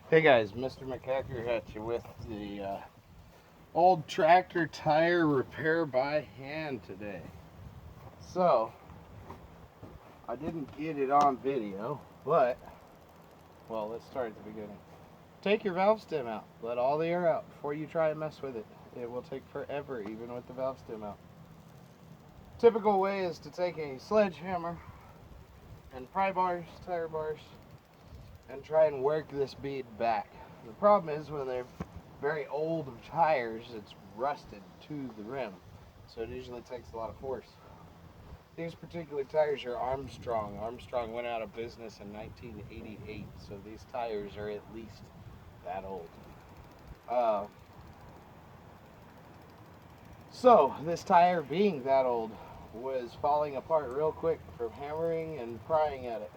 Hey guys, Mr. McHacker at you with the old tractor tire repair by hand today. So, I didn't get it on video, but, well, let's start at the beginning. Take your valve stem out. Let all the air out before you try and mess with it. It will take forever, even with the valve stem out. Typical way is to take a sledgehammer and pry bars, tire bars, and try and work this bead back. The problem is when they're very old tires, it's rusted to the rim, so it usually takes a lot of force. These particular tires are Armstrong. Armstrong went out of business in 1988, so these tires are at least that old. Uh, so this tire being that old was falling apart real quick from hammering and prying at it.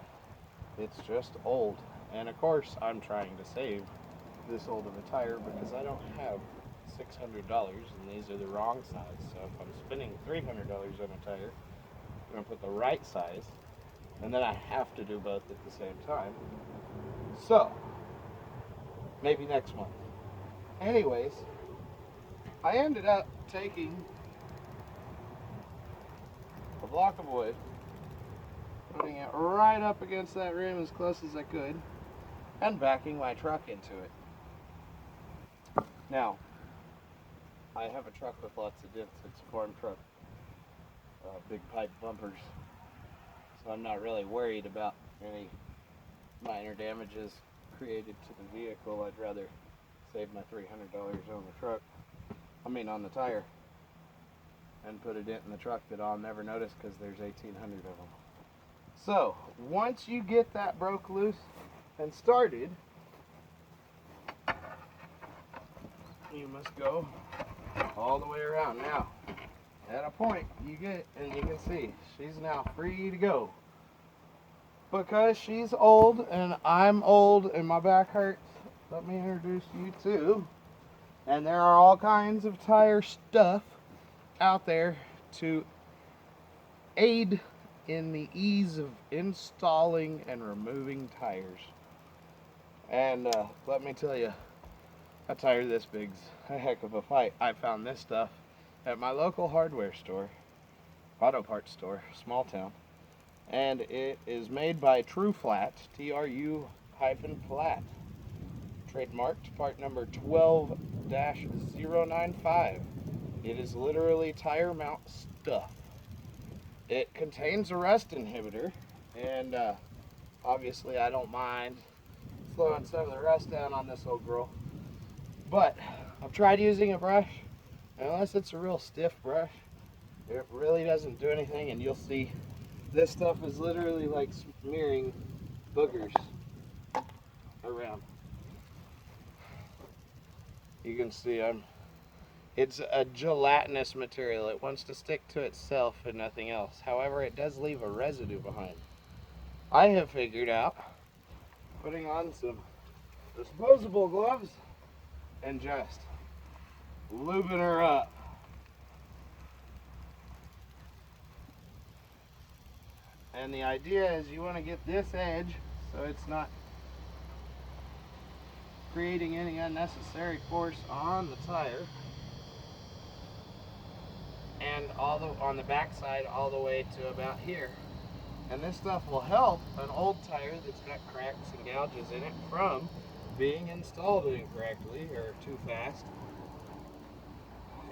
It's just old. And of course, I'm trying to save this old of a tire because I don't have $600 and these are the wrong size. So if I'm spending $300 on a tire, I'm going to put the right size, and then I have to do both at the same time. So, maybe next month. Anyways, I ended up taking a block of wood, putting it right up against that rim as close as I could, and backing my truck into it. Now, I have a truck with lots of dents. It's a farm truck, big pipe bumpers, so I'm not really worried about any minor damages created to the vehicle. I'd rather save my $300 on the truck, on the tire, and put a dent in the truck that I'll never notice because there's 1,800 of them. So, once you get that broke loose and started, you must go all the way around. Now, at a point, you get, and you can see, she's now free to go. Because she's old, and I'm old, and my back hurts, let me introduce you to, and there are all kinds of tire stuff out there to aid in the ease of installing and removing tires. And let me tell you, a tire this big's a heck of a fight. I found this stuff at my local hardware store, auto parts store, small town, and it is made by True Flat, TRU-Flat, trademarked part number 12-095. It is literally tire mount stuff. It contains a rust inhibitor, and obviously I don't mind slowing some of the rust down on this old girl. But I've tried using a brush, and unless it's a real stiff brush, it really doesn't do anything, and you'll see this stuff is literally like smearing boogers around. You can see it's a gelatinous material. It wants to stick to itself and nothing else. However, it does leave a residue behind. I have figured out putting on some disposable gloves and just lubing her up. And the idea is you want to get this edge so it's not creating any unnecessary force on the tire, and on the back side all the way to about here. And this stuff will help an old tire that's got cracks and gouges in it from being installed incorrectly or too fast.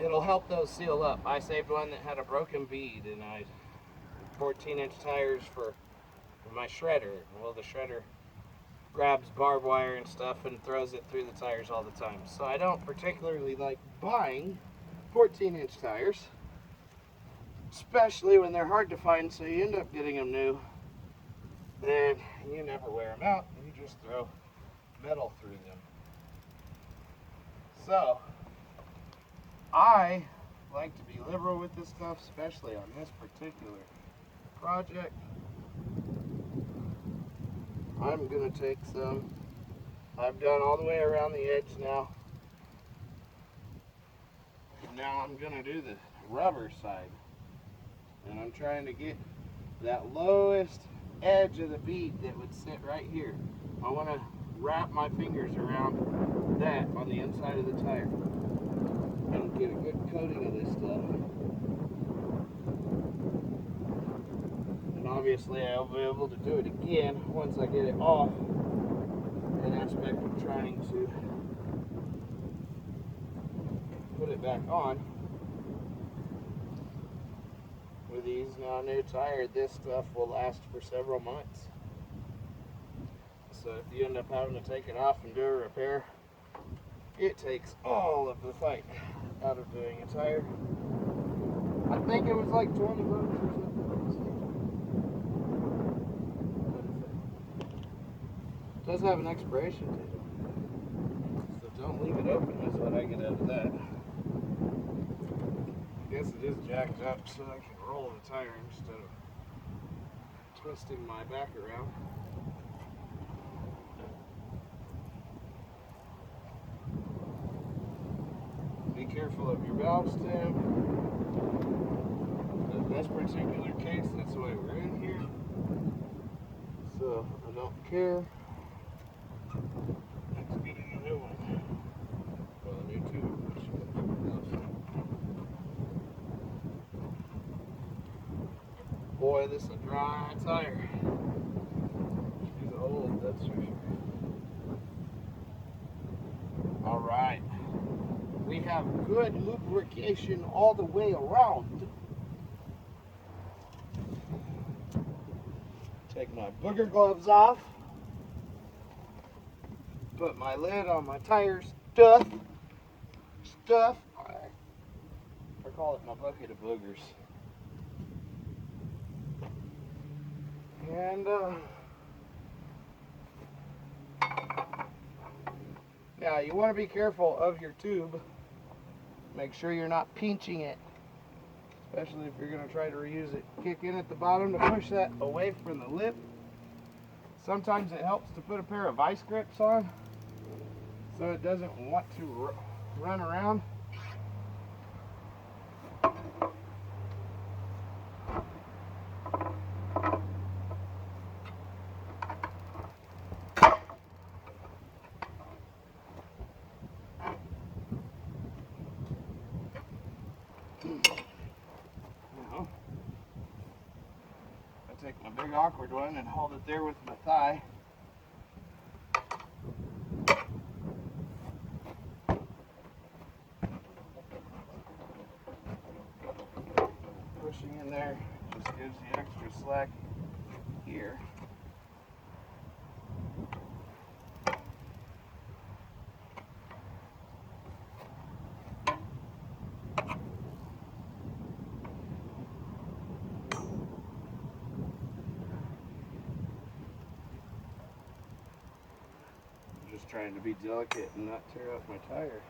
It'll help those seal up. I saved one that had a broken bead, and I 14-inch tires for my shredder. Well, the shredder grabs barbed wire and stuff and throws it through the tires all the time. So I don't particularly like buying 14-inch tires, especially when they're hard to find, so you end up getting them new and you never wear them out, you just throw metal through them. So I like to be liberal with this stuff, especially on this particular project. I'm going to take some, I've done all the way around the edge now. Now I'm going to do the rubber side. And I'm trying to get that lowest edge of the bead that would sit right here. I want to wrap my fingers around that on the inside of the tire and get a good coating of this stuff. And obviously I'll be able to do it again once I get it off. An aspect of trying to put it back on. With these now new tires, this stuff will last for several months. So if you end up having to take it off and do a repair, it takes all of the fight out of doing a tire. I think it was like 20 bucks or something. It does have an expiration date, so don't leave it open, is what I get out of that. I guess it is jacked up so I can roll the tire instead of twisting my back around. Be careful of your valve stem. In this particular case, that's why we're in here. So I don't care. It's getting a new one. Well, a new tube. Boy, this is a dry tire. She's old, that's for sure. Alright. We have good lubrication all the way around. Take my booger gloves off. Put my lid on my tire stuff. I call it my bucket of boogers. And now you want to be careful of your tube. Make sure you're not pinching it, especially if you're going to try to reuse it. Kick in at the bottom to push that away from the lip. Sometimes it helps to put a pair of vice grips on so it doesn't want to run around. Now, I take my big awkward one and hold it there with my thigh. Pushing in there just gives the extra slack here. Just trying to be delicate and not tear up my tire.